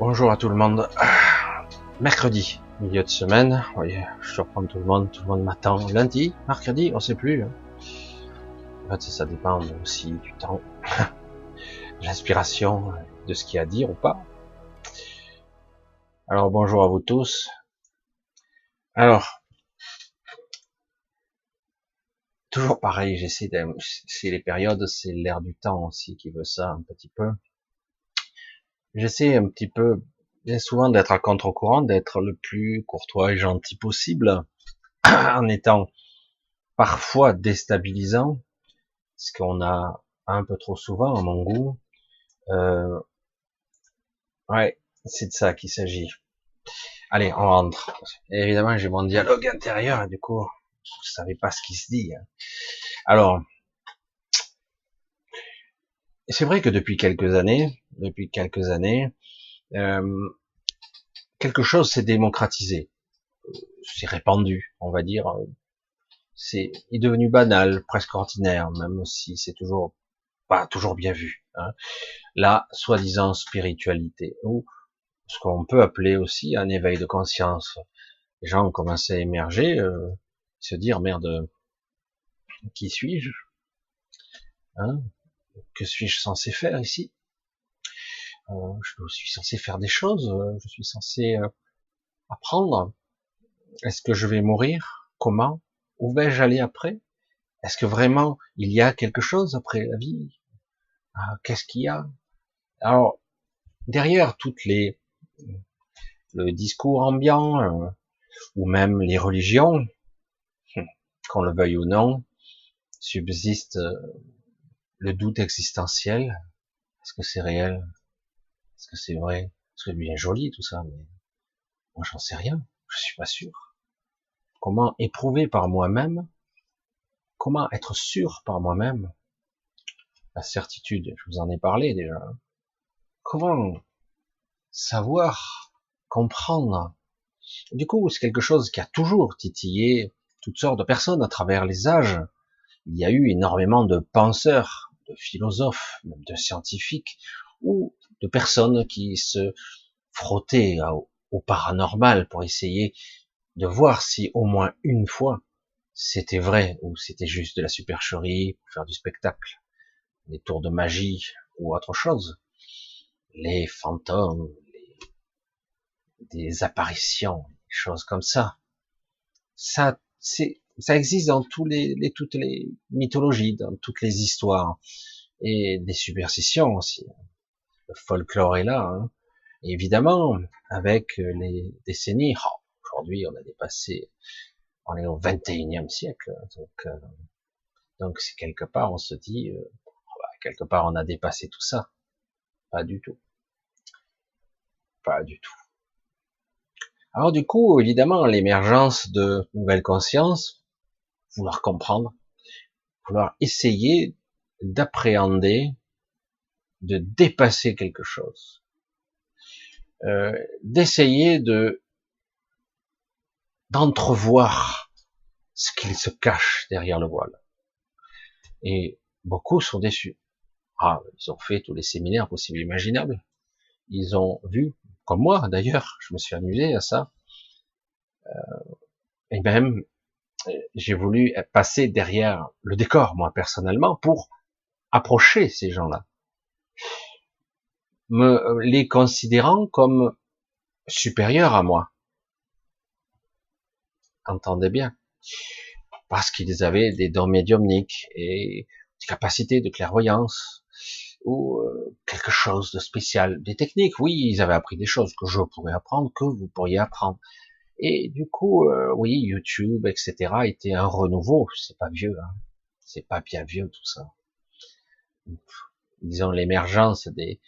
Bonjour à tout le monde. Mercredi, milieu de semaine. Oui, je surprends tout le monde m'attend. Lundi, mercredi, on sait plus. En fait, ça dépend aussi du temps, de l'inspiration, de ce qu'il y a à dire ou pas. Alors bonjour à vous tous. Alors, toujours pareil, c'est les périodes, c'est l'air du temps aussi qui veut ça un petit peu. J'essaie un petit peu, bien souvent d'être à contre-courant, d'être le plus courtois et gentil possible, en étant parfois déstabilisant, ce qu'on a un peu trop souvent à mon goût. Euh, ouais, c'est de ça qu'il s'agit. Allez, on rentre. Et évidemment, j'ai mon dialogue intérieur, et du coup, je savais pas ce qui se dit. Alors, c'est vrai que depuis quelques années, euh, quelque chose s'est démocratisé, c'est répandu, on va dire. Il est devenu banal, presque ordinaire, même si c'est toujours pas toujours bien vu. Hein. La soi-disant spiritualité, ou ce qu'on peut appeler aussi un éveil de conscience. Les gens ont commencé à émerger, se dire merde, qui suis-je, hein, que suis-je censé faire ici, je suis censé faire des choses, je suis censé apprendre, est-ce que je vais mourir, comment, où vais-je aller après, est-ce que vraiment il y a quelque chose après la vie, qu'est-ce qu'il y a. Alors derrière le discours ambiant, ou même les religions, qu'on le veuille ou non, subsiste le doute existentiel. Est-ce que c'est réel? Est-ce que c'est vrai? C'est bien joli tout ça, mais moi j'en sais rien. Je suis pas sûr. Comment éprouver par moi-même? Comment être sûr par moi-même? La certitude, je vous en ai parlé déjà. Comment savoir, comprendre? Du coup, c'est quelque chose qui a toujours titillé toutes sortes de personnes à travers les âges. Il y a eu énormément de penseurs, de philosophes, même de scientifiques, ou de personnes qui se frottaient au paranormal pour essayer de voir si au moins une fois c'était vrai ou c'était juste de la supercherie pour faire du spectacle, des tours de magie ou autre chose, les fantômes, des apparitions, des choses comme ça. Ça existe dans toutes les mythologies, dans toutes les histoires et des superstitions aussi. Le folklore est là, hein. Et évidemment, avec les décennies, aujourd'hui on a dépassé, on est au 21e siècle, donc c'est quelque part on se dit, quelque part on a dépassé tout ça. Pas du tout, pas du tout. Alors du coup, évidemment, l'émergence de nouvelles consciences, vouloir comprendre, vouloir essayer d'appréhender, de dépasser quelque chose, d'essayer d'entrevoir ce qu'il se cache derrière le voile. Et beaucoup sont déçus. Ils ont fait tous les séminaires possibles et imaginables. Ils ont vu, comme moi d'ailleurs, je me suis amusé à ça. Et même, j'ai voulu passer derrière le décor, moi personnellement, pour approcher ces gens-là, les considérant comme supérieurs à moi. Entendez bien, parce qu'ils avaient des dons médiumniques et des capacités de clairvoyance ou quelque chose de spécial, des techniques. Oui, ils avaient appris des choses que je pourrais apprendre, que vous pourriez apprendre. Et du coup, oui, YouTube, etc. était un renouveau. C'est pas vieux, hein. C'est pas bien vieux tout ça. Disons l'émergence des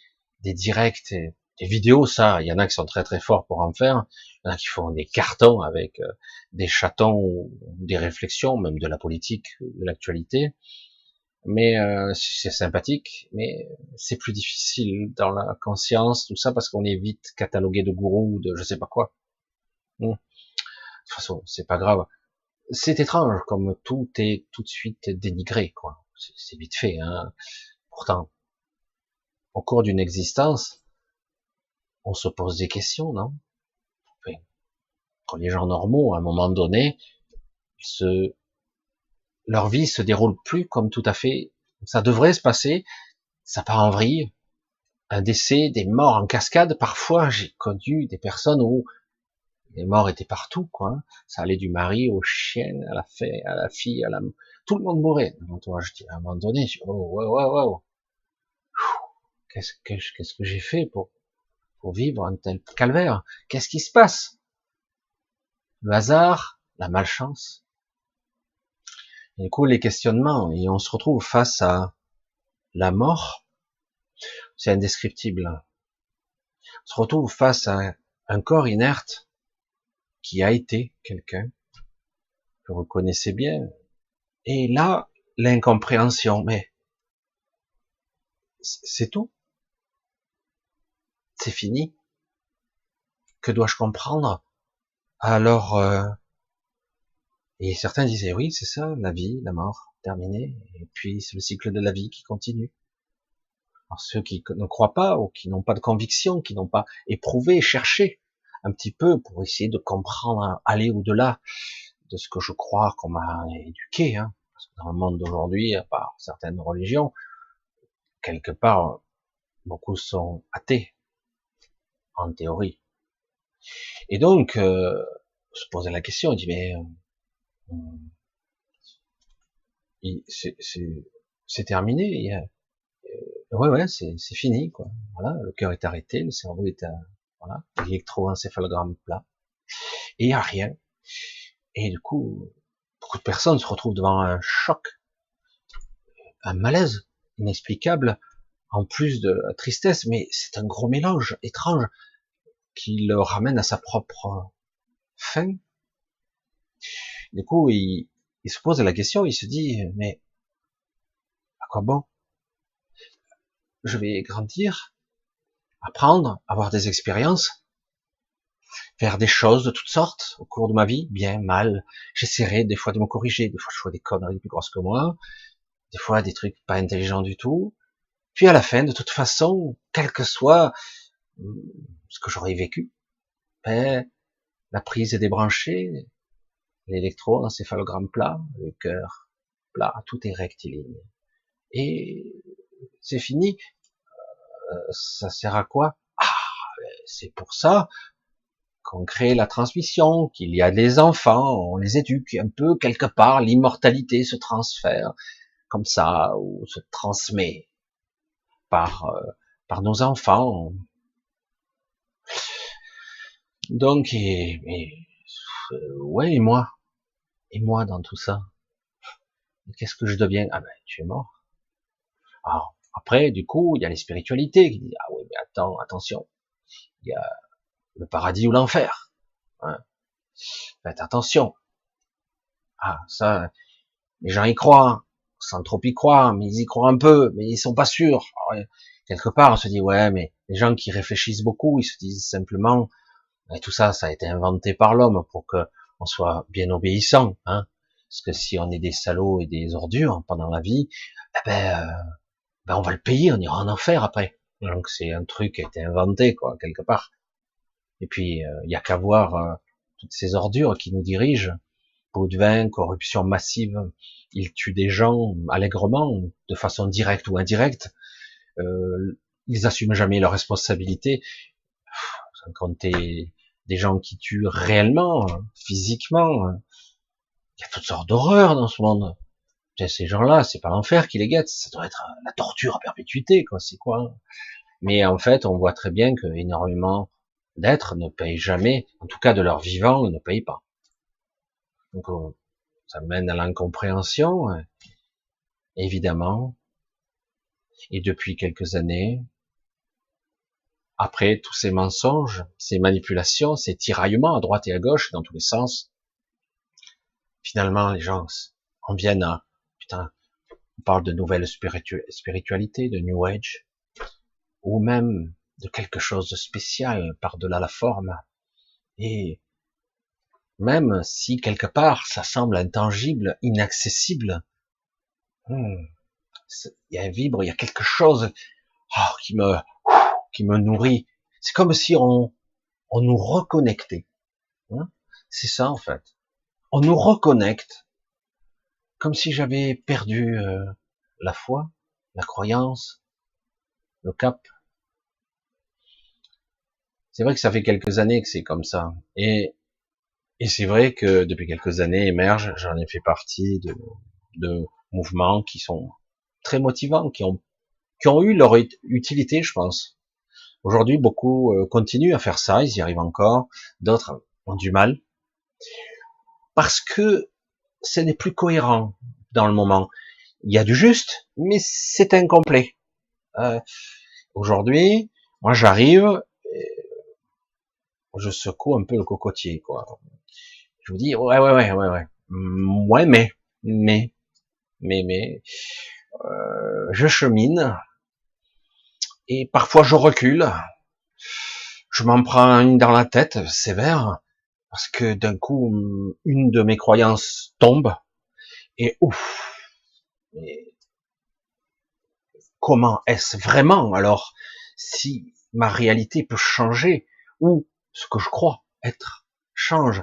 directs, des vidéos, ça, il y en a qui sont très très forts pour en faire, il y en a qui font des cartons avec des chatons, ou des réflexions, même de la politique, de l'actualité, mais c'est sympathique, mais c'est plus difficile dans la conscience, tout ça, parce qu'on est vite catalogué de gourou, de je sais pas quoi. De toute façon, c'est pas grave. C'est étrange, comme tout est tout de suite dénigré, quoi. C'est vite fait, hein. Pourtant, au cours d'une existence, on se pose des questions, non? Enfin, quand les gens normaux, à un moment donné, leur vie se déroule plus comme tout à fait, ça devrait se passer, ça part en vrille, un décès, des morts en cascade, parfois j'ai connu des personnes où les morts étaient partout, quoi. Ça allait du mari au chien, à la fille, tout le monde mourait. Dans l'entourage, à un moment donné, je dis, oh, wow. Qu'est-ce que j'ai fait pour vivre un tel calvaire? Qu'est-ce qui se passe? Le hasard, la malchance. Et du coup, les questionnements, et on se retrouve face à la mort, c'est indescriptible. On se retrouve face à un corps inerte qui a été quelqu'un que vous connaissez bien. Et là, l'incompréhension, mais c'est tout? C'est fini? Que dois-je comprendre? Alors, et certains disaient oui, c'est ça, la vie, la mort, terminée, et puis c'est le cycle de la vie qui continue. Alors ceux qui ne croient pas, ou qui n'ont pas de conviction, qui n'ont pas éprouvé, cherché un petit peu pour essayer de comprendre, aller au-delà de ce que je crois qu'on m'a éduqué, hein. Parce que dans le monde d'aujourd'hui, à part certaines religions, quelque part, beaucoup sont athées, en théorie. Et donc, se poser la question, on dit, mais c'est terminé, ouais, c'est fini, quoi. Voilà, le cœur est arrêté, le cerveau est voilà, l'électroencéphalogramme plat, et il n'y a rien. Et du coup, beaucoup de personnes se retrouvent devant un choc, un malaise inexplicable, en plus de la tristesse, mais c'est un gros mélange étrange qui le ramène à sa propre fin. Du coup, il se pose la question, il se dit, mais à quoi bon? Je vais grandir, apprendre, avoir des expériences, faire des choses de toutes sortes au cours de ma vie, bien, mal. J'essaierai des fois de me corriger, des fois je fais des conneries plus grosses que moi, des fois des trucs pas intelligents du tout. Puis à la fin, de toute façon, quel que soit ce que j'aurais vécu, ben, la prise est débranchée, l'électroencéphalogramme plat, le cœur plat, tout est rectiligne. Et c'est fini. Ça sert à quoi? Ah, c'est pour ça qu'on crée la transmission, qu'il y a des enfants, on les éduque un peu quelque part, l'immortalité se transfère comme ça, ou se transmet par par nos enfants. Donc, ouais, et moi dans tout ça, qu'est-ce que je deviens? Ah ben, tu es mort. Alors après, du coup, il y a les spiritualités qui disent ah oui, mais attends, attention, il y a le paradis ou l'enfer. Hein. Faites attention. Ah ça, les gens y croient, sans trop y croire, mais ils y croient un peu, mais ils sont pas sûrs. Alors, quelque part, on se dit ouais, mais les gens qui réfléchissent beaucoup, ils se disent simplement, et tout ça, ça a été inventé par l'homme pour que on soit bien obéissant, hein. Parce que si on est des salauds et des ordures pendant la vie, eh ben on va le payer, on ira en enfer après. Donc c'est un truc qui a été inventé, quoi, quelque part. Et puis il y a qu'à voir toutes ces ordures qui nous dirigent. Pot de vin, corruption massive, ils tuent des gens allègrement, de façon directe ou indirecte. Ils assument jamais leurs responsabilités, sans compter des gens qui tuent réellement, physiquement. Il y a toutes sortes d'horreurs dans ce monde. Ces gens-là, c'est pas l'enfer qui les guette, ça doit être la torture à perpétuité, quoi. C'est quoi? Mais en fait, on voit très bien que énormément d'êtres ne payent jamais, en tout cas de leur vivant, ils ne payent pas. Donc, ça mène à l'incompréhension, évidemment. Et depuis quelques années, après tous ces mensonges, ces manipulations, ces tiraillements à droite et à gauche, dans tous les sens, finalement, les gens en viennent à, putain, on parle de nouvelle spiritualité, de New Age, ou même de quelque chose de spécial par-delà la forme. Et même si quelque part ça semble intangible, inaccessible, il y a un vibre, il y a quelque chose qui me nourrit. C'est comme si on nous reconnectait. Hein, c'est ça en fait. On nous reconnecte, comme si j'avais perdu la foi, la croyance, le cap. C'est vrai que ça fait quelques années que c'est comme ça. Et c'est vrai que depuis quelques années émerge, j'en ai fait partie de mouvements qui sont très motivants, qui ont eu leur utilité, je pense. Aujourd'hui, beaucoup continuent à faire ça, ils y arrivent encore. D'autres ont du mal parce que ce n'est plus cohérent dans le moment. Il y a du juste, mais c'est incomplet. Euh, Aujourd'hui, moi j'arrive, je secoue un peu le cocotier, quoi. Je vous dis, ouais. Ouais, mais, je chemine et parfois je recule. Je m'en prends une dans la tête, sévère, parce que d'un coup, une de mes croyances tombe et ouf. Mais comment est-ce vraiment alors si ma réalité peut changer ou ce que je crois être change?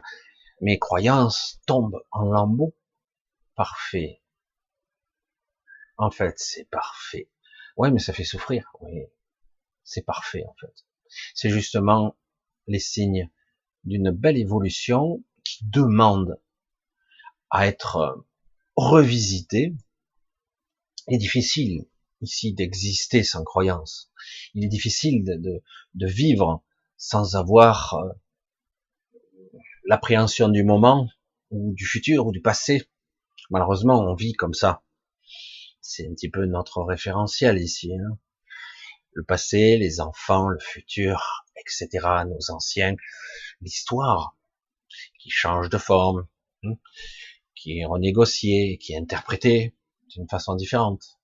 Mes croyances tombent en lambeaux. Parfait. En fait, c'est parfait. Ouais, mais ça fait souffrir. Oui, c'est parfait en fait. C'est justement les signes d'une belle évolution qui demande à être revisitée. Il est difficile ici d'exister sans croyance. Il est difficile de vivre sans avoir l'appréhension du moment ou du futur ou du passé. Malheureusement, on vit comme ça. C'est un petit peu notre référentiel ici. Hein. Le passé, les enfants, le futur, etc., nos anciens, l'histoire qui change de forme, hein, qui est renégociée, qui est interprétée d'une façon différente.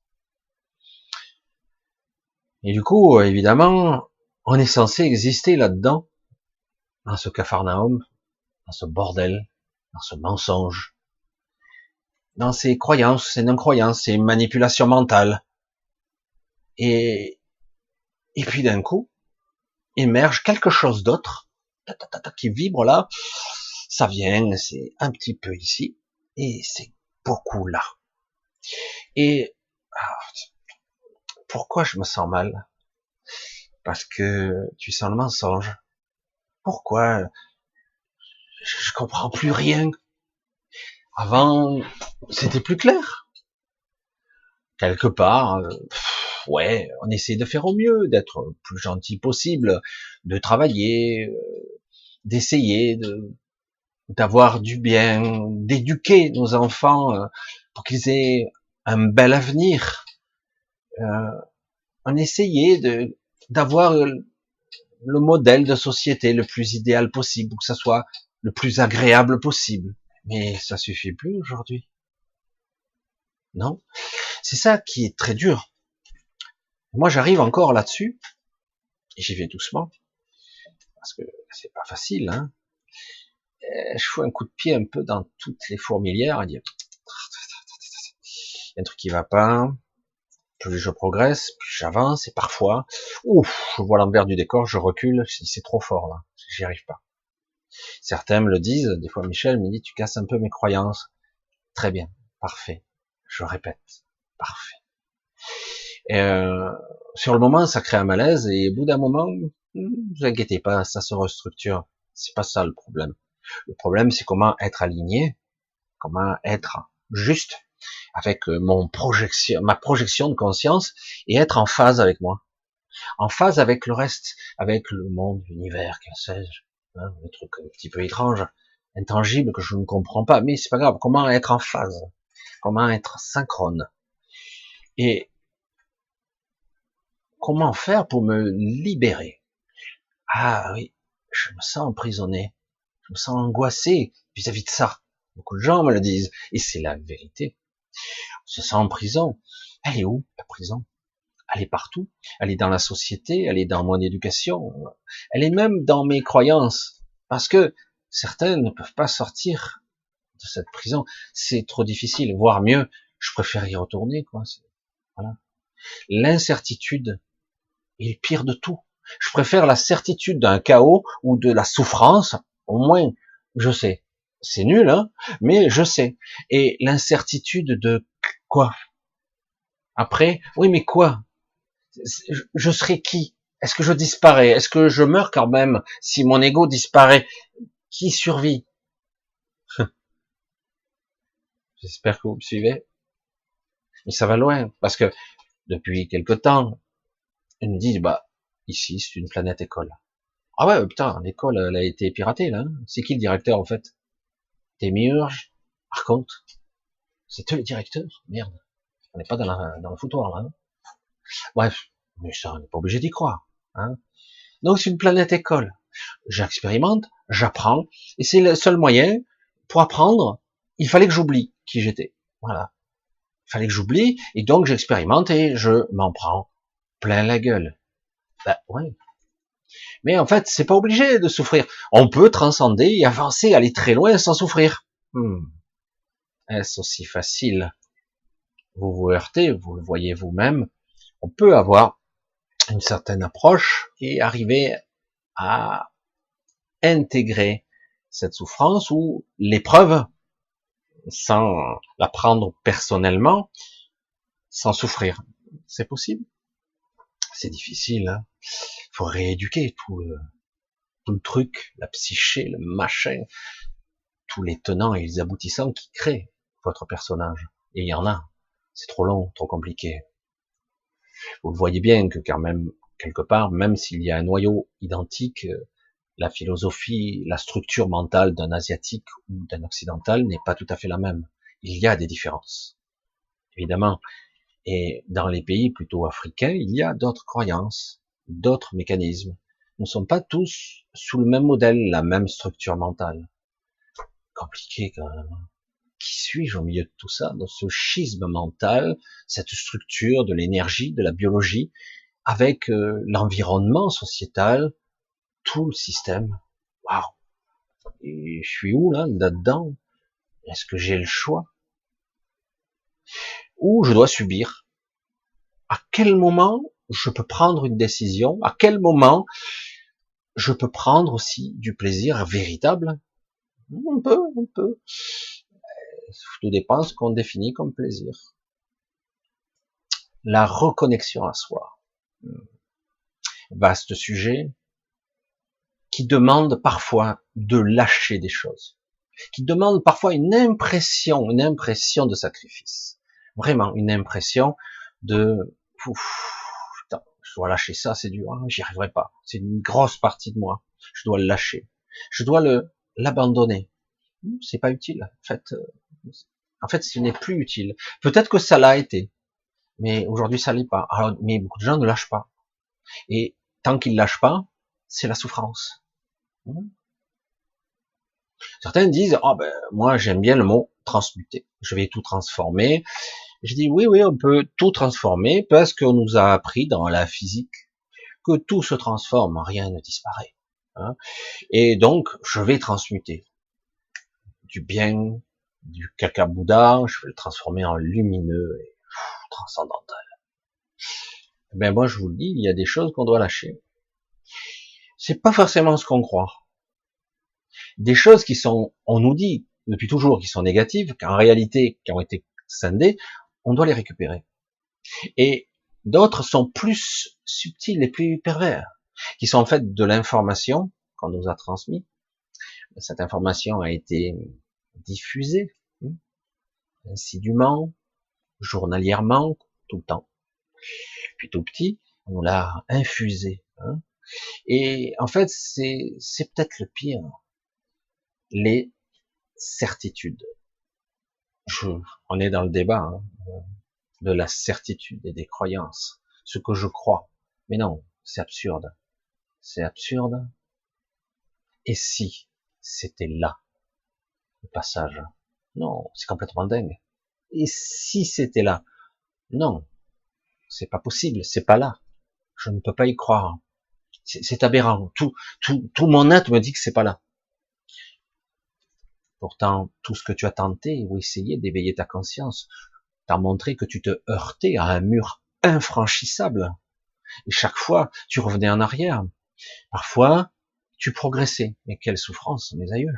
Et du coup, évidemment, on est censé exister là-dedans, dans ce capharnaüm, dans ce bordel, dans ce mensonge, dans ces croyances, ces non-croyances, ces manipulations mentales. Et, et puis d'un coup, émerge quelque chose d'autre, qui vibre là, ça vient, c'est un petit peu ici, et c'est beaucoup là. Et pourquoi je me sens mal? Parce que tu sens le mensonge. Pourquoi? Je comprends plus rien. Avant, c'était plus clair. Quelque part, ouais, on essaie de faire au mieux, d'être le plus gentil possible, de travailler, d'essayer d'avoir du bien, d'éduquer nos enfants pour qu'ils aient un bel avenir. On essayait d'avoir le modèle de société le plus idéal possible, pour que ça soit le plus agréable possible. Mais ça suffit plus aujourd'hui, non? C'est ça qui est très dur. Moi, j'arrive encore là-dessus, et j'y vais doucement, parce que c'est pas facile, hein. Je fous un coup de pied un peu dans toutes les fourmilières, et dire, il y a un truc qui va pas, plus je progresse, plus j'avance, et parfois, ouf, je vois l'envers du décor, je recule, je dis, c'est trop fort, là, j'y arrive pas. Certains me le disent, des fois Michel me dit, tu casses un peu mes croyances. Très bien, parfait. Je répète, parfait. Et sur le moment, ça crée un malaise, et au bout d'un moment, vous inquiétez pas, ça se restructure. C'est pas ça le problème. Le problème, c'est comment être aligné, comment être juste avec ma projection de conscience et être en phase avec moi, en phase avec le reste, avec le monde, l'univers, que sais-je, hein, un truc un petit peu étrange, intangible que je ne comprends pas, mais c'est pas grave. Comment être en phase, comment être synchrone et comment faire pour me libérer. Ah oui, je me sens emprisonné, je me sens angoissé vis-à-vis de ça. Beaucoup de gens me le disent et c'est la vérité. On se sent en prison. Elle est où la prison? Elle est partout. Elle est dans la société, elle est dans mon éducation, elle est même dans mes croyances. Parce que certains ne peuvent pas sortir de cette prison. C'est trop difficile, voire mieux, je préfère y retourner, quoi. Voilà. L'incertitude est le pire de tout. Je préfère la certitude d'un chaos ou de la souffrance. Au moins, je sais. C'est nul, hein, mais je sais. Et l'incertitude de quoi? Après, oui, mais quoi? Je serai qui? Est-ce que je disparais? Est-ce que je meurs quand même? Si mon ego disparaît, qui survit? J'espère que vous me suivez. Mais ça va loin, parce que depuis quelque temps, ils me disent, bah, ici, c'est une planète école. Ah ouais, putain, l'école, elle a été piratée, là. Hein. C'est qui le directeur, en fait? Démiurge? Par contre, c'est eux les directeurs? Merde. On n'est pas dans le foutoir, là. Hein. Bref. Mais ça, on n'est pas obligé d'y croire. Hein. Donc, c'est une planète école. J'expérimente, j'apprends, et c'est le seul moyen pour apprendre. Il fallait que j'oublie qui j'étais. Voilà. Il fallait que j'oublie, et donc j'expérimente et je m'en prends plein la gueule. Ben, ouais. Mais en fait, c'est pas obligé de souffrir. On peut transcender et avancer, aller très loin sans souffrir. Est-ce aussi facile? Vous vous heurtez, vous le voyez vous-même. On peut avoir une certaine approche et arriver à intégrer cette souffrance ou l'épreuve sans la prendre personnellement, sans souffrir. C'est possible. C'est difficile. Hein. Faut rééduquer tout le truc, la psyché, le machin, tous les tenants et les aboutissants qui créent votre personnage. Et il y en a. C'est trop long, trop compliqué. Vous le voyez bien que quand même, quelque part, même s'il y a un noyau identique, la philosophie, la structure mentale d'un asiatique ou d'un occidental n'est pas tout à fait la même. Il y a des différences, évidemment. Et dans les pays plutôt africains, il y a d'autres croyances, d'autres mécanismes. Nous ne sommes pas tous sous le même modèle, la même structure mentale. Compliqué quand même. Qui suis-je au milieu de tout ça, dans ce schisme mental, cette structure de l'énergie, de la biologie, avec l'environnement sociétal, tout le système. Waouh. Et je suis où là-dedans? Est-ce que j'ai le choix? Ou je dois subir? À quel moment je peux prendre une décision? À quel moment je peux prendre aussi du plaisir véritable? On peut. Tout dépend de ce qu'on définit comme plaisir. La reconnexion à soi. Vaste sujet qui demande parfois de lâcher des choses, qui demande parfois une impression de sacrifice. Vraiment, une impression de, putain, je dois lâcher ça, c'est dur, hein, j'y arriverai pas. C'est une grosse partie de moi. Je dois le lâcher. Je dois l'abandonner. C'est pas utile. En fait, ce n'est plus utile. Peut-être que ça l'a été, mais aujourd'hui ça l'est pas. Alors, mais beaucoup de gens ne lâchent pas. Et tant qu'ils lâchent pas, c'est la souffrance. Certains disent, oh ben, moi j'aime bien le mot transmuter. Je vais tout transformer. Je dis oui, on peut tout transformer parce qu'on nous a appris dans la physique que tout se transforme, rien ne disparaît. Hein. Et donc, je vais transmuter du bien, du caca Bouddha, je vais le transformer en lumineux et transcendantal. Ben moi, je vous le dis, il y a des choses qu'on doit lâcher. C'est pas forcément ce qu'on croit. Des choses qui sont, on nous dit depuis toujours, qui sont négatives, qu'en réalité, qui ont été scindées, on doit les récupérer. Et d'autres sont plus subtils et plus pervers, qui sont en fait de l'information qu'on nous a transmise. Cette information a été diffusée, insidieusement, journalièrement, tout le temps. Puis tout petit, on l'a infusée. Hein. Et en fait, c'est peut-être le pire. Les certitudes. On est dans le débat hein, de la certitude et des croyances. Ce que je crois. Mais non, c'est absurde. C'est absurde. Et si c'était là, le passage? Non, c'est complètement dingue. Et si c'était là? Non, c'est pas possible, c'est pas là. Je ne peux pas y croire. C'est aberrant. Tout mon être me dit que c'est pas là. Pourtant, tout ce que tu as tenté ou essayé d'éveiller ta conscience t'a montré que tu te heurtais à un mur infranchissable. Et chaque fois, tu revenais en arrière. Parfois, tu progressais. Mais quelle souffrance, mes aïeux.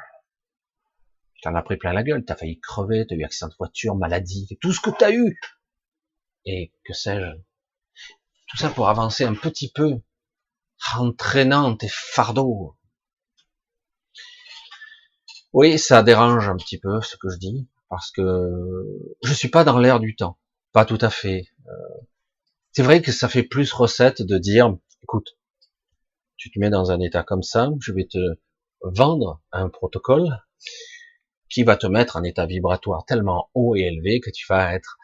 Tu t'en as pris plein la gueule, t'as failli crever, t'as eu accident de voiture, maladie, tout ce que t'as eu. Et que sais-je. Tout ça pour avancer un petit peu, en traînant tes fardeaux. Oui, ça dérange un petit peu ce que je dis, parce que je suis pas dans l'air du temps. Pas tout à fait. C'est vrai que ça fait plus recette de dire, écoute, tu te mets dans un état comme ça, je vais te vendre un protocole qui va te mettre en état vibratoire tellement haut et élevé que tu vas être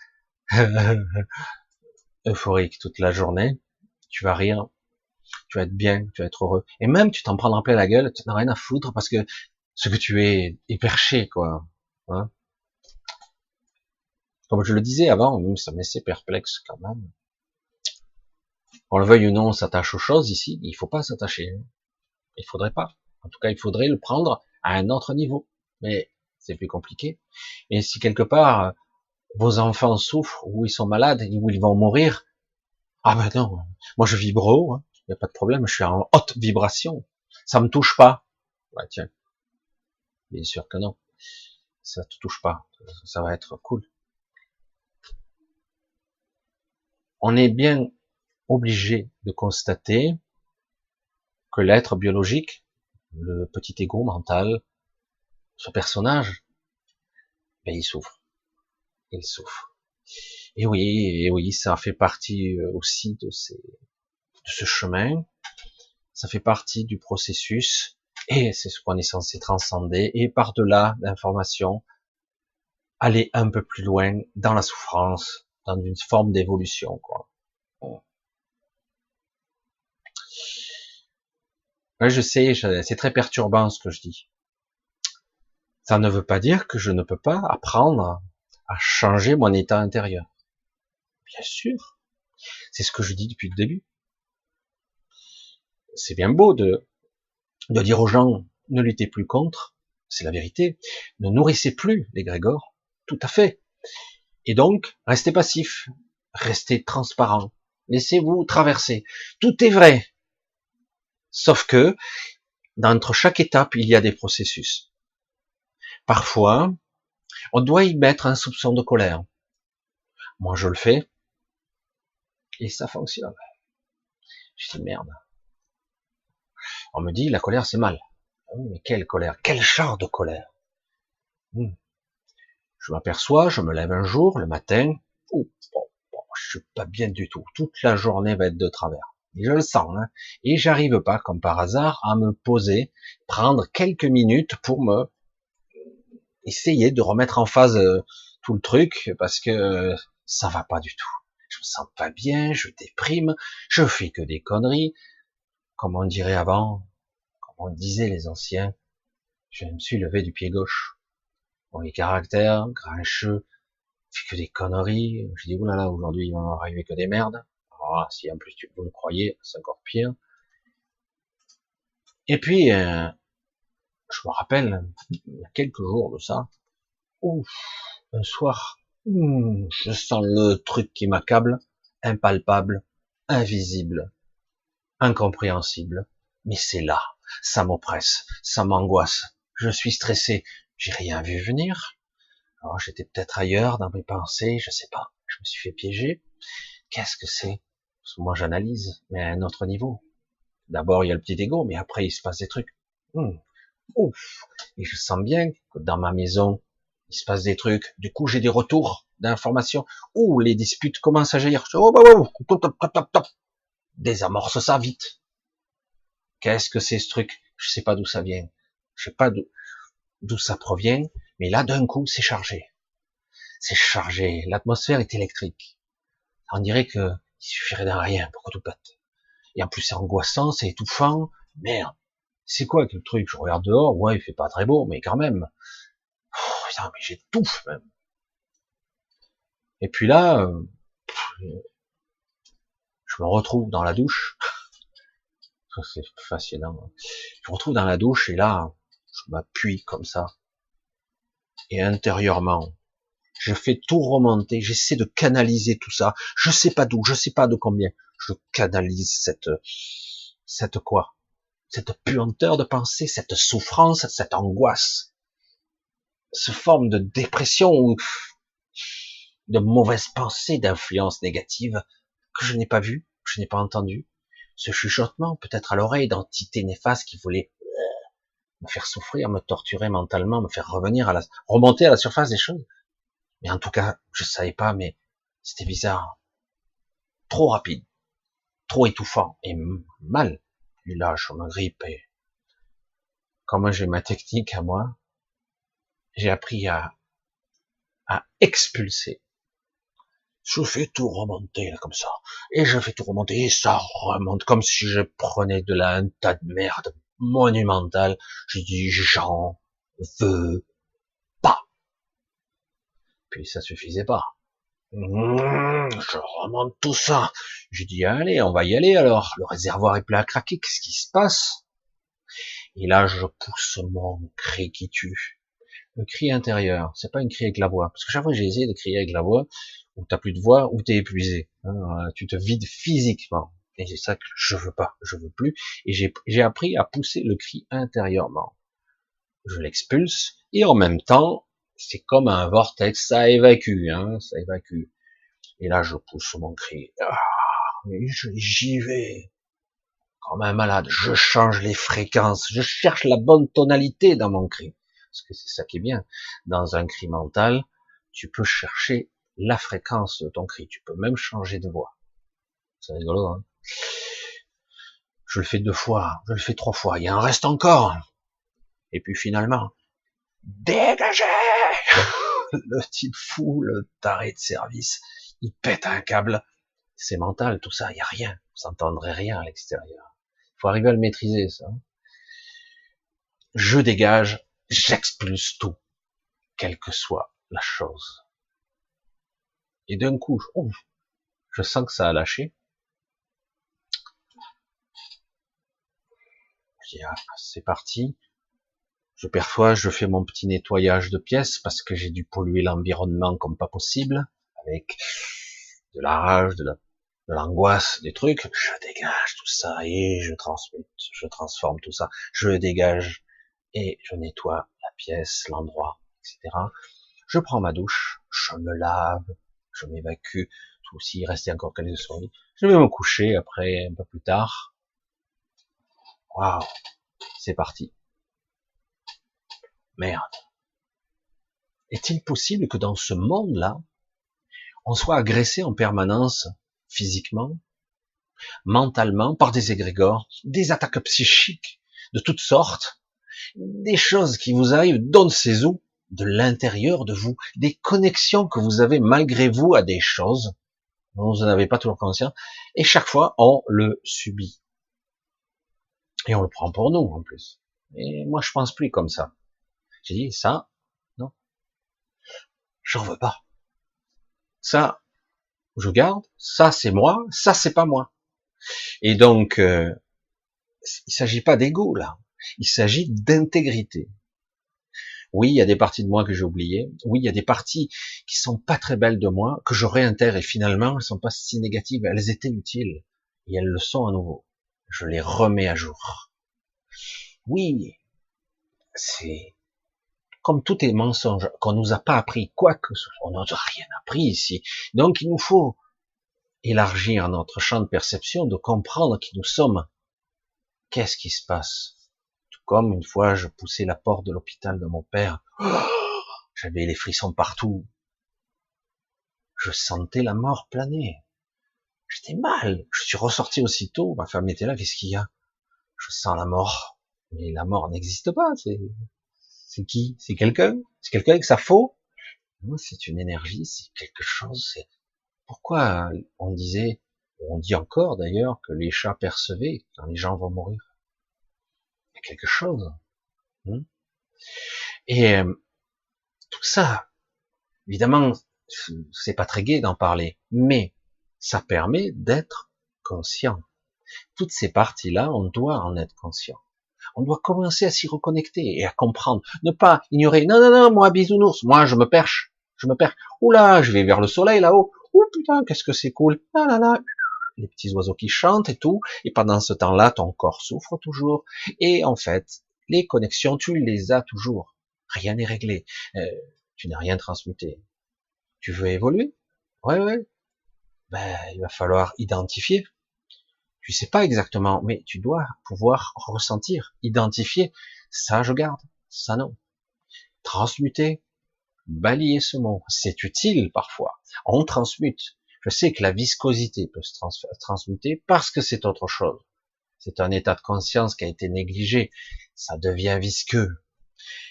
euphorique toute la journée, tu vas rire, tu vas être bien, tu vas être heureux. Et même, tu t'en prendras plein la gueule, tu n'as rien à foutre parce que ce que tu es perché, quoi. Hein. Comme je le disais avant, même ça me laissait perplexe quand même. On le veuille ou non, on s'attache aux choses ici, il faut pas s'attacher. Il faudrait pas. En tout cas, il faudrait le prendre à un autre niveau. Mais c'est plus compliqué. Et si quelque part, vos enfants souffrent, ou ils sont malades, ou ils vont mourir, ah ben non, moi je vibre haut, hein. Il n'y a pas de problème, je suis en haute vibration. Ça me touche pas. Ouais, tiens, bien sûr que non. Ça te touche pas. Ça va être cool. On est bien obligé de constater que l'être biologique, le petit ego mental, ce personnage, ben, il souffre. Il souffre. Et oui, ça fait partie aussi de ce chemin. Ça fait partie du processus. Et c'est ce qu'on est censé transcender. Et par-delà l'information, aller un peu plus loin dans la souffrance, dans une forme d'évolution, quoi. Ouais, je sais, c'est très perturbant ce que je dis. Ça ne veut pas dire que je ne peux pas apprendre à changer mon état intérieur. Bien sûr. C'est ce que je dis depuis le début. C'est bien beau de dire aux gens, ne luttez plus contre, c'est la vérité. Ne nourrissez plus les Grégor. Tout à fait. Et donc, restez passif. Restez transparent. Laissez-vous traverser. Tout est vrai. Sauf que, entre chaque étape, il y a des processus. Parfois, on doit y mettre un soupçon de colère. Moi, je le fais, et ça fonctionne. Je dis merde. On me dit, la colère, c'est mal. Ah oui, mais quelle colère? Quel genre de colère? Je m'aperçois, je me lève un jour, le matin, oh, je suis pas bien du tout. Toute la journée va être de travers. Et je le sens, hein. Et j'arrive pas, comme par hasard, à me poser, prendre quelques minutes pour me essayer de remettre en phase tout le truc, parce que ça va pas du tout. Je me sens pas bien, je déprime, je fais que des conneries. Comme on dirait avant, comme on disait les anciens, je me suis levé du pied gauche. Bon, les caractères, grincheux, fait que des conneries. Je dis, oulala, aujourd'hui, il va m'arriver que des merdes. Ah, si en plus vous le croyez, c'est encore pire. Et puis, je me rappelle, il y a quelques jours de ça, ouf, un soir, je sens le truc qui m'accable, impalpable, invisible, incompréhensible, mais c'est là, ça m'oppresse, ça m'angoisse, je suis stressé, j'ai rien vu venir. Alors j'étais peut-être ailleurs dans mes pensées, je sais pas, je me suis fait piéger. Qu'est-ce que c'est? Parce que moi j'analyse, mais à un autre niveau. D'abord il y a le petit ego, mais après il se passe des trucs. Ouf. Et je sens bien que dans ma maison, il se passe des trucs. Du coup, j'ai des retours d'informations. Ouh, les disputes commencent à jaillir. Oh, bah, bah, désamorce ça vite. Qu'est-ce que c'est ce truc? Je sais pas d'où ça vient. Je sais pas d'où ça provient. Mais là, d'un coup, c'est chargé. C'est chargé. L'atmosphère est électrique. On dirait que il suffirait d'un rien pour que tout pète. Et en plus, c'est angoissant, c'est étouffant. Merde. C'est quoi que le truc? Je regarde dehors. Ouais, il fait pas très beau, mais quand même. Oh, putain, mais j'étouffe même. Et puis là, je me retrouve dans la douche. C'est fascinant. Je me retrouve dans la douche et là, je m'appuie comme ça. Et intérieurement, Je fais tout remonter, j'essaie de canaliser tout ça. Je sais pas d'où, je sais pas de combien. Je canalise cette quoi? Cette puanteur de pensée, cette souffrance, cette angoisse, cette forme de dépression ou de mauvaise pensée, d'influence négative que je n'ai pas vue, que je n'ai pas entendue. Ce chuchotement, peut-être à l'oreille d'entités néfastes qui voulaient me faire souffrir, me torturer mentalement, me faire remonter à la surface des choses. Mais en tout cas, je savais pas, mais c'était bizarre. Trop rapide, trop étouffant et mal. Et là, je me grippe et comme j'ai ma technique à moi, j'ai appris à expulser. Je fais tout remonter là comme ça, et je fais tout remonter et ça remonte comme si je prenais un tas de merde monumental. Je dis j'en veux pas. Puis ça suffisait pas. Je remonte tout ça. Je dis allez, on va y aller alors. Le réservoir est plein à craquer. Qu'est-ce qui se passe? Et là, je pousse mon cri qui tue. Le cri intérieur, c'est pas une cri avec la voix. Parce que chaque fois que j'ai essayé de crier avec la voix, où t'as plus de voix, où t'es épuisé. Tu te vides physiquement. Et c'est ça que je veux pas, je veux plus. Et j'ai appris à pousser le cri intérieurement. Je l'expulse, et en même temps, c'est comme un vortex, ça évacue, ça évacue. Et là, je pousse mon cri. Et j'y vais. Comme un malade. Je change les fréquences. Je cherche la bonne tonalité dans mon cri. Parce que c'est ça qui est bien. Dans un cri mental, tu peux chercher la fréquence de ton cri. Tu peux même changer de voix. C'est rigolo, hein. Je le fais 2 fois. Je le fais 3 fois. Il en reste encore. Et puis finalement, dégagez! Le type fou, le taré de service, il pète un câble. C'est mental, tout ça. Il y a rien. Vous n'entendrez rien à l'extérieur. Il faut arriver à le maîtriser, ça. Je dégage, j'expulse tout, quelle que soit la chose. Et d'un coup, je sens que ça a lâché. Je dis, c'est parti. Je perçois, je fais mon petit nettoyage de pièces parce que j'ai dû polluer l'environnement comme pas possible, avec de la rage, de l'angoisse, des trucs. Je dégage tout ça et je transmute, je transforme tout ça. Je dégage et je nettoie la pièce, l'endroit, etc. Je prends ma douche, je me lave, je m'évacue, tout s'il restait encore quelques souris. Je vais me coucher après, un peu plus tard. Waouh, c'est parti. Merde. Est-il possible que dans ce monde-là, on soit agressé en permanence, physiquement, mentalement, par des égrégores, des attaques psychiques de toutes sortes, des choses qui vous arrivent d'on ne sait où, de l'intérieur de vous, des connexions que vous avez malgré vous à des choses dont vous n'avez pas toujours conscience, et chaque fois on le subit. Et on le prend pour nous en plus. Et moi je pense plus comme ça. J'ai dit ça, non, j'en veux pas. Ça, je garde, ça c'est moi, ça c'est pas moi. Et donc, il s'agit pas d'ego là, il s'agit d'intégrité. Oui, il y a des parties de moi que j'ai oubliées. Oui, il y a des parties qui sont pas très belles de moi, que je réintègre et finalement, elles sont pas si négatives. Elles étaient utiles. Et elles le sont à nouveau. Je les remets à jour. Oui, c'est comme tout est mensonge, qu'on nous a pas appris quoi que ce soit. On n'a rien appris ici. Donc, il nous faut élargir notre champ de perception, de comprendre qui nous sommes. Qu'est-ce qui se passe? Tout comme une fois, je poussais la porte de l'hôpital de mon père. J'avais les frissons partout. Je sentais la mort planer. J'étais mal. Je suis ressorti aussitôt. Ma femme était là. Qu'est-ce qu'il y a? Je sens la mort. Mais la mort n'existe pas. C'est qui? C'est quelqu'un? C'est quelqu'un avec sa faux? Non, c'est une énergie. C'est quelque chose. Pourquoi on disait, on dit encore d'ailleurs, que les chats percevaient quand les gens vont mourir? Il y a quelque chose. Et tout ça, évidemment, c'est pas très gai d'en parler, mais ça permet d'être conscient. Toutes ces parties-là, on doit en être conscient. On doit commencer à s'y reconnecter et à comprendre. Ne pas ignorer. Non, non, non, moi, bisounours, moi, je me perche. je me perds. Oula, je vais vers le soleil là-haut. Oh putain, qu'est-ce que c'est cool. Ah là là, les petits oiseaux qui chantent et tout. Et pendant ce temps-là, ton corps souffre toujours. Et en fait, les connexions, tu les as toujours. Rien n'est réglé. Tu n'as rien transmuté. Tu veux évoluer? Ouais, ouais. Ben, il va falloir identifier. Tu sais pas exactement, mais tu dois pouvoir ressentir, identifier. Ça, je garde. Ça, non. Transmuter, balayer ce mot. C'est utile parfois. On transmute. Je sais que la viscosité peut se transmuter parce que c'est autre chose. C'est un état de conscience qui a été négligé. Ça devient visqueux.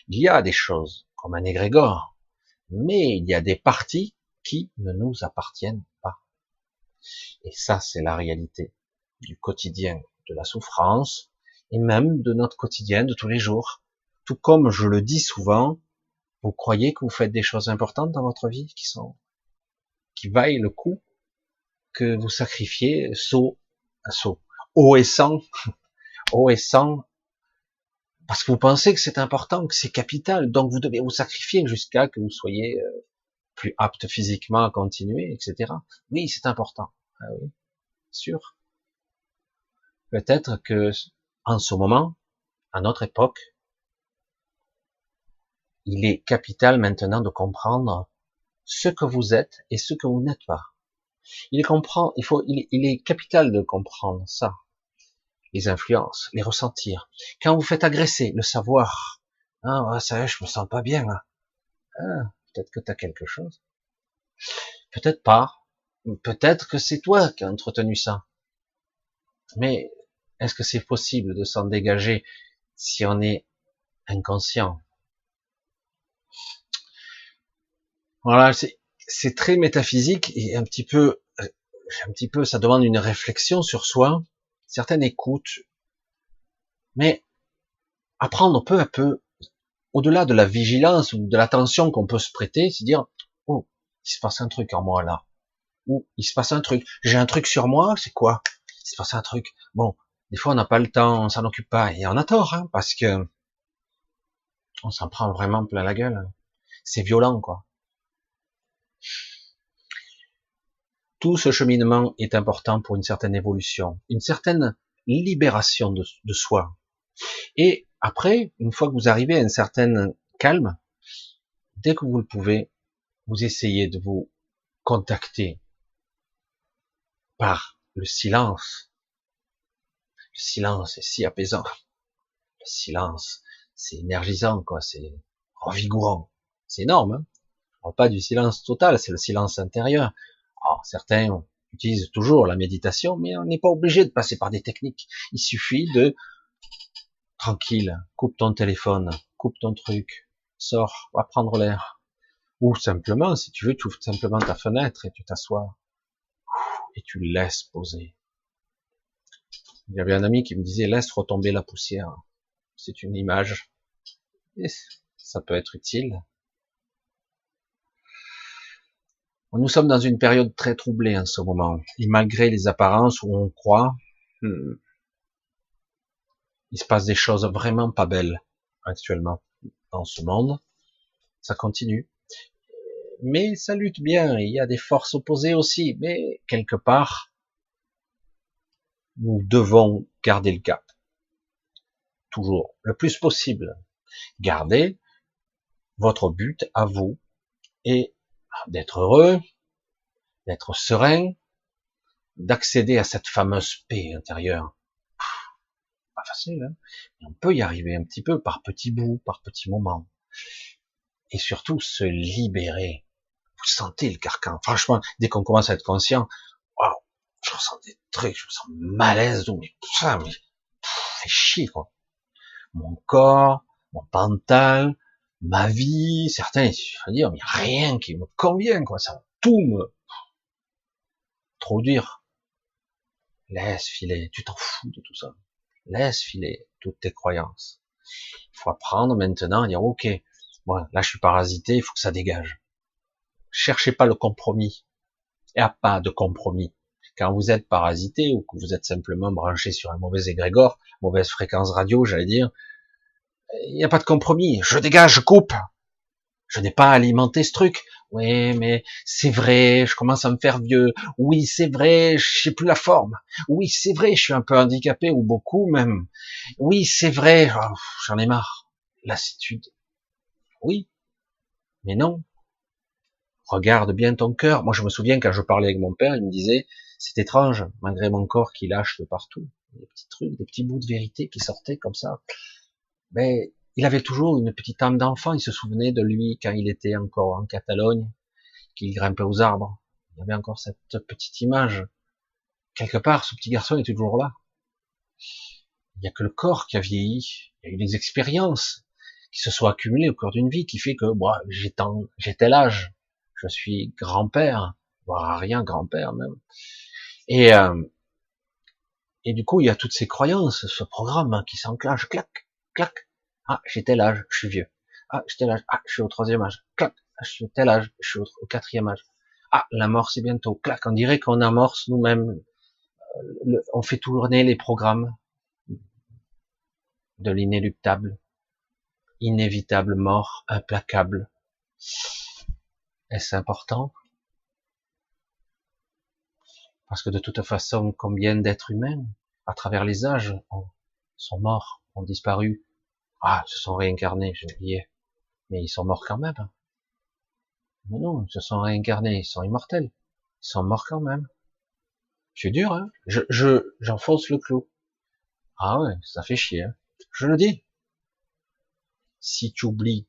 Il y a des choses comme un égrégore, mais il y a des parties qui ne nous appartiennent pas. Et ça, c'est la réalité du quotidien, de la souffrance, et même de notre quotidien de tous les jours. Tout comme je le dis souvent, vous croyez que vous faites des choses importantes dans votre vie qui vaillent le coup que vous sacrifiez saut à saut, haut et sans, haut et sans, parce que vous pensez que c'est important, que c'est capital, donc vous devez vous sacrifier jusqu'à que vous soyez plus apte physiquement à continuer, etc. Oui, c'est important. Ah oui, sûr. Peut-être que en ce moment, à notre époque, il est capital maintenant de comprendre ce que vous êtes et ce que vous n'êtes pas. Il est capital de comprendre ça, les influences, les ressentir. Quand vous faites agresser, le savoir. Ah, ouais, ça y est, je me sens pas bien là. Ah, peut-être que tu as quelque chose. Peut-être pas. Peut-être que c'est toi qui as entretenu ça. Mais est-ce que c'est possible de s'en dégager si on est inconscient? Voilà, c'est très métaphysique et un petit peu, ça demande une réflexion sur soi, certaines écoutes, mais apprendre peu à peu, au-delà de la vigilance ou de l'attention qu'on peut se prêter, c'est dire, oh, il se passe un truc en moi là, ou il se passe un truc, j'ai un truc sur moi, c'est quoi? Il se passe un truc. Bon, des fois on n'a pas le temps, on s'en occupe pas, et on a tort, hein, parce que on s'en prend vraiment plein la gueule. C'est violent, quoi. Tout ce cheminement est important pour une certaine évolution, une certaine libération de soi. Et après, une fois que vous arrivez à un certain calme, dès que vous le pouvez, vous essayez de vous contacter par le silence. Le silence est si apaisant. Le silence, c'est énergisant, quoi. C'est revigorant. C'est énorme, hein. Je parle pas du silence total, c'est le silence intérieur. Alors, certains utilisent toujours la méditation, mais on n'est pas obligé de passer par des techniques. Il suffit de tranquille, coupe ton téléphone, coupe ton truc, sors, va prendre l'air. Ou simplement, si tu veux, tu ouvres simplement ta fenêtre et tu t'assois et tu le laisses poser. Il y avait un ami qui me disait laisse retomber la poussière. C'est une image. Et ça peut être utile. Nous sommes dans une période très troublée en ce moment. Et malgré les apparences où on croit, il se passe des choses vraiment pas belles actuellement dans ce monde. Ça continue. Mais ça lutte bien. Il y a des forces opposées aussi. Mais quelque part, nous devons garder le cap. Toujours. Le plus possible. Gardez votre but à vous et d'être heureux, d'être serein, d'accéder à cette fameuse paix intérieure. Pas facile, hein, mais on peut y arriver un petit peu par petits bouts, par petits moments. Et surtout se libérer. Vous sentez le carcan. Franchement, dès qu'on commence à être conscient, waouh, je ressens des trucs, je me sens malaise, mais ça, mais fait chier, quoi. Mon corps, mon mental, ma vie, certains, je veux dire, mais rien qui me convient, quoi. Ça, tout me, trop dur. Laisse filer, tu t'en fous de tout ça. Laisse filer toutes tes croyances. Il faut apprendre maintenant à dire, ok, moi, là, je suis parasité, il faut que ça dégage. Cherchez pas le compromis. Il n'y a pas de compromis. Quand vous êtes parasité ou que vous êtes simplement branché sur un mauvais égrégore, mauvaise fréquence radio, j'allais dire, il n'y a pas de compromis. Je dégage, je coupe. Je n'ai pas alimenté ce truc. Oui, mais c'est vrai, je commence à me faire vieux. Oui, c'est vrai, je sais plus la forme. Oui, c'est vrai, je suis un peu handicapé ou beaucoup même. Oui, c'est vrai, oh, j'en ai marre. Lassitude. Oui, mais non. Regarde bien ton cœur. Moi, je me souviens quand je parlais avec mon père, il me disait, c'est étrange, malgré mon corps qui lâche de partout, des petits trucs, des petits bouts de vérité qui sortaient comme ça. Mais il avait toujours une petite âme d'enfant. Il se souvenait de lui quand il était encore en Catalogne, qu'il grimpait aux arbres. Il y avait encore cette petite image. Quelque part, ce petit garçon est toujours là. Il n'y a que le corps qui a vieilli. Il y a eu des expériences qui se sont accumulées au cours d'une vie qui fait que moi, j'ai tel âge. Je suis grand-père, voire rien grand-père même. Et, euh, et du coup, il y a toutes ces croyances, ce programme qui s'enclenche, clac, clac. Ah, j'ai tel âge, je suis vieux. Ah, j'ai tel âge, ah, je suis au troisième âge, clac. Ah, je suis tel âge, je suis au quatrième âge. Ah, la mort c'est bientôt, clac. On dirait qu'on amorce nous-mêmes, on fait tourner les programmes de l'inéluctable, inévitable mort, implacable. Est-ce important? Parce que de toute façon, combien d'êtres humains, à travers les âges, sont morts, ont disparu, ah, se sont réincarnés, j'ai oublié, mais ils sont morts quand même. Mais non, ils se sont réincarnés, ils sont immortels, ils sont morts quand même. C'est dur, hein. J'enfonce le clou. Ah ouais, ça fait chier, hein. Je le dis. Si tu oublies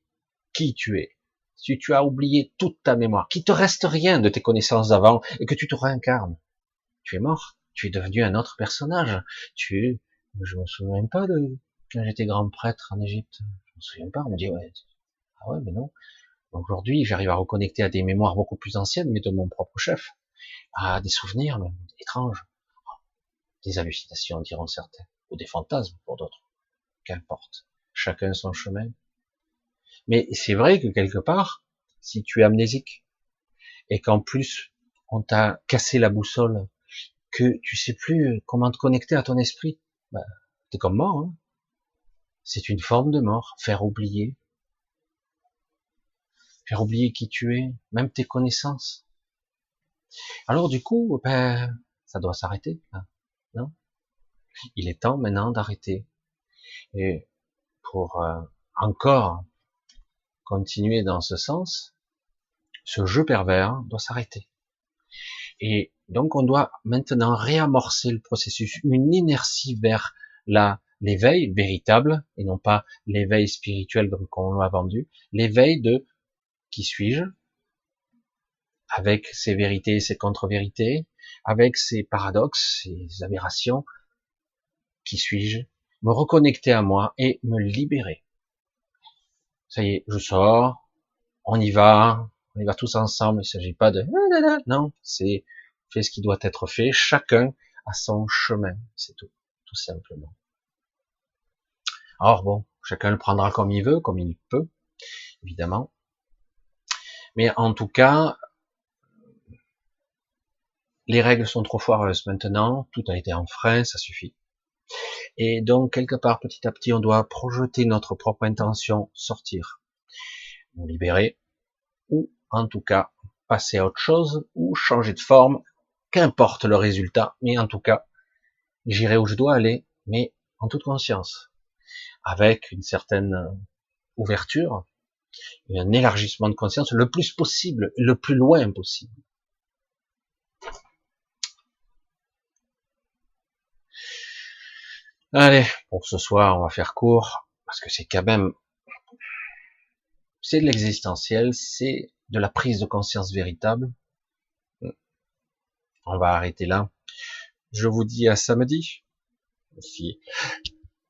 qui tu es, si tu as oublié toute ta mémoire, qu'il te reste rien de tes connaissances d'avant et que tu te réincarnes, tu es mort, tu es devenu un autre personnage. Je me souviens pas de quand j'étais grand prêtre en Égypte. Je me souviens pas. On me dit ouais, ah ouais, mais non. Aujourd'hui, j'arrive à reconnecter à des mémoires beaucoup plus anciennes, mais de mon propre chef, à des souvenirs même étranges, des hallucinations diront certains, ou des fantasmes pour d'autres. Qu'importe. Chacun son chemin. Mais c'est vrai que quelque part, si tu es amnésique et qu'en plus on t'a cassé la boussole, que tu sais plus comment te connecter à ton esprit, bah, t'es comme mort. Hein. C'est une forme de mort. Faire oublier qui tu es, même tes connaissances. Alors du coup, ben, ça doit s'arrêter. Hein, non, il est temps maintenant d'arrêter. Et pour encore continuer dans ce sens, ce jeu pervers doit s'arrêter. Et donc on doit maintenant réamorcer le processus, une inertie vers l'éveil véritable, et non pas l'éveil spirituel comme on l'a vendu, l'éveil de qui suis-je, avec ses vérités, ses contre-vérités, avec ses paradoxes, ses aberrations, qui suis-je, me reconnecter à moi et me libérer. Ça y est, je sors, on y va tous ensemble, il ne s'agit pas de non, c'est fait ce qui doit être fait, chacun a son chemin, c'est tout simplement. Alors bon, chacun le prendra comme il veut, comme il peut, évidemment. Mais en tout cas, les règles sont trop foireuses maintenant, tout a été enfreint, ça suffit. Et donc, quelque part, petit à petit, on doit projeter notre propre intention, sortir, nous libérer, ou en tout cas, passer à autre chose, ou changer de forme, qu'importe le résultat, mais en tout cas, j'irai où je dois aller, mais en toute conscience, avec une certaine ouverture, un élargissement de conscience le plus possible, le plus loin possible. Allez, pour ce soir, on va faire court, parce que c'est quand même, c'est de l'existentiel, c'est de la prise de conscience véritable. On va arrêter là. Je vous dis à samedi, si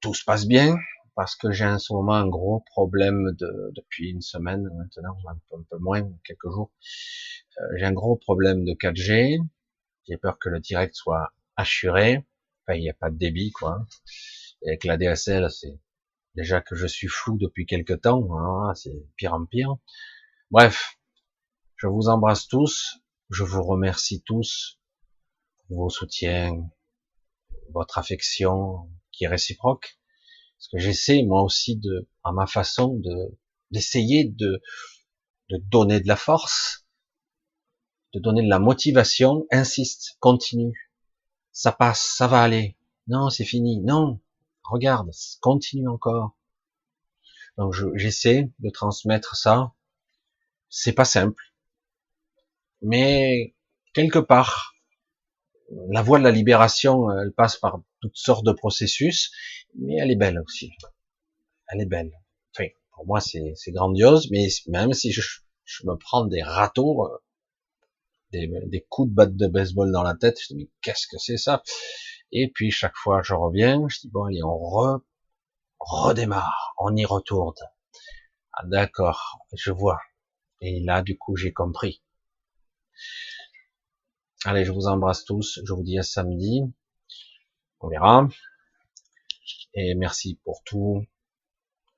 tout se passe bien, parce que j'ai en ce moment un gros problème depuis une semaine maintenant, un peu moins, quelques jours. J'ai un gros problème de 4G. J'ai peur que le direct soit assuré. Enfin, il n'y a pas de débit, quoi. Et avec la DSL, c'est déjà que je suis flou depuis quelque temps. Hein, c'est pire en pire. Bref, je vous embrasse tous. Je vous remercie tous pour vos soutiens, votre affection qui est réciproque. Parce que j'essaie moi aussi à ma façon d'essayer de donner de la force, de donner de la motivation. Insiste, continue, ça passe, ça va aller. Non, c'est fini. Non, regarde, continue encore. Donc j'essaie de transmettre ça. C'est pas simple, mais quelque part, la voie de la libération, elle passe par toutes sortes de processus, mais elle est belle aussi. Elle est belle. Enfin, pour moi, c'est grandiose, mais même si je me prends des râteaux, des coups de batte de baseball dans la tête, je me dis, mais qu'est-ce que c'est ça? Et puis, chaque fois, je reviens, je dis, bon, allez, redémarre, on y retourne. Ah, d'accord, je vois. Et là, du coup, j'ai compris. Allez, je vous embrasse tous, je vous dis à samedi, on verra. Et merci pour tout.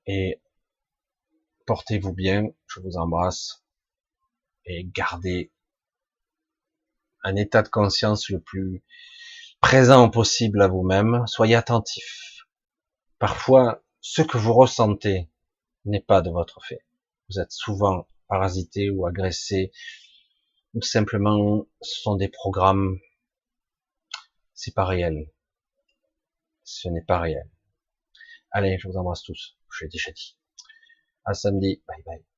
Et portez-vous bien, je vous embrasse. Et gardez un état de conscience le plus présent possible à vous-même. Soyez attentif. Parfois, ce que vous ressentez n'est pas de votre fait. Vous êtes souvent parasité ou agressé, ou simplement, ce sont des programmes. C'est pas réel. Ce n'est pas réel. Allez, je vous embrasse tous. Je l'ai déjà dit. À samedi. Bye bye.